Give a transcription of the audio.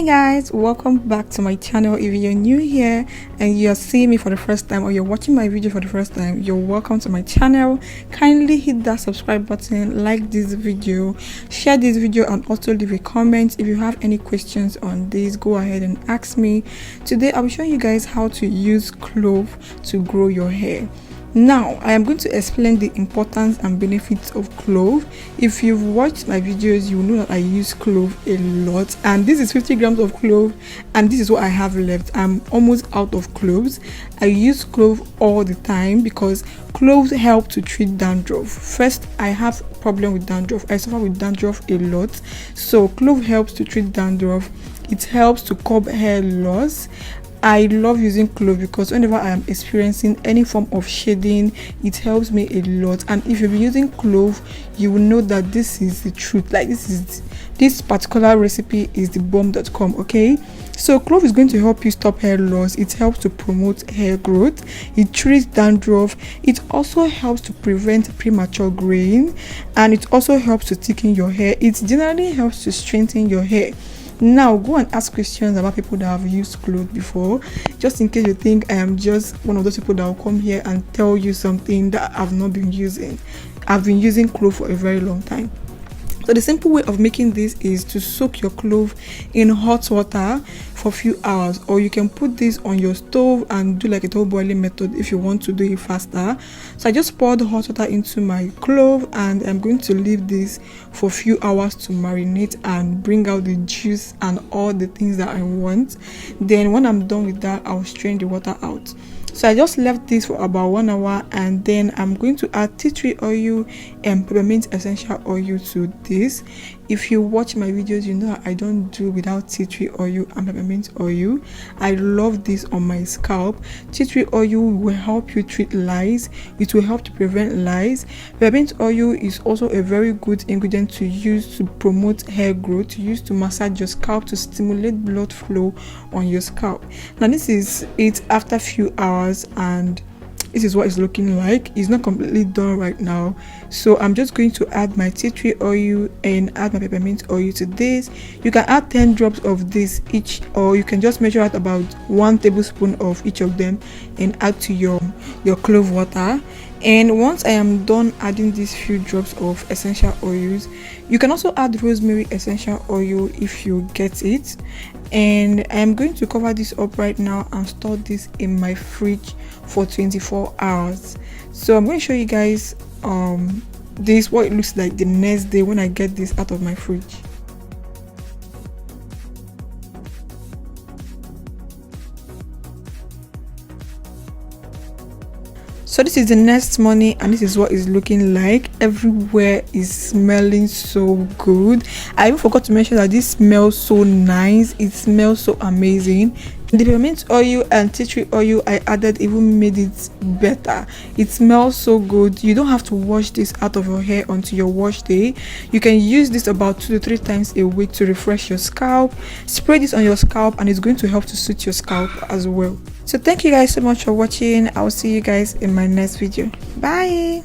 Guys, welcome back to my channel. If you're new here and you're seeing me for the first time or you're watching my video for the first time, you're welcome to my channel. Kindly hit that subscribe button, like this video, share this video, and also leave a comment. If you have any questions on this, go ahead and ask me. Today I'll be showing you guys how to use clove to grow your hair. Now I am going to explain the importance and benefits of clove. If you've watched my videos, you know that I use clove a lot, and this is 50 grams of clove, and this is what I have left. I'm almost out of cloves. I use clove all the time because cloves help to treat dandruff. First, I have problem with dandruff. I suffer with dandruff a lot, so clove helps to treat dandruff. It helps to curb hair loss. I love using clove because whenever I am experiencing any form of shading, it helps me a lot. And if you've been using clove, you will know that this is the truth. Like this particular recipe is the bomb.com. Okay, so clove is going to help you stop hair loss. It helps to promote hair growth. It treats dandruff. It also helps to prevent premature graying, and it also helps to thicken your hair. It generally helps to strengthen your hair. Now go and ask questions about people that have used clove before, just in case you think I am just one of those people that will come here and tell you something that I've not been using. I've been using clove for a very long time. So the simple way of making this is to soak your clove in hot water for a few hours, or you can put this on your stove and do like a double boiling method if you want to do it faster. So I just poured hot water into my clove, and I'm going to leave this for a few hours to marinate and bring out the juice and all the things that I want. Then when I'm done with that, I'll strain the water out. So I just left this for about 1 hour, and then I'm going to add tea tree oil and peppermint essential oil to this. If you watch my videos, you know I don't do without tea tree oil and peppermint oil. I love this on my scalp. Tea tree oil will help you treat lice. It will help to prevent lice. Peppermint oil is also a very good ingredient to use to promote hair growth, to use to massage your scalp, to stimulate blood flow on your scalp. Now this is it after a few hours, and this is what it's looking like. It's not completely done right now, so I'm just going to add my tea tree oil and add my peppermint oil to this. You can add 10 drops of this each, or you can just measure out about 1 tablespoon of each of them and add to your clove water. And once I am done adding these few drops of essential oils, you can also add rosemary essential oil if you get it. And I am going to cover this up right now and store this in my fridge for 24 hours. So I'm going to show you guys this what it looks like the next day when I get this out of my fridge. So this is the next morning, and this is what it's looking like. Everywhere is smelling so good. I even forgot to mention that this smells so nice. It smells so amazing. The peppermint oil and tea tree oil I added even made it better. It smells so good. You don't have to wash this out of your hair until your wash day. You can use this about 2 to 3 times a week to refresh your scalp. Spray this on your scalp, and it's going to help to suit your scalp as well. So thank you guys so much for watching. I'll see you guys in my next video. Bye.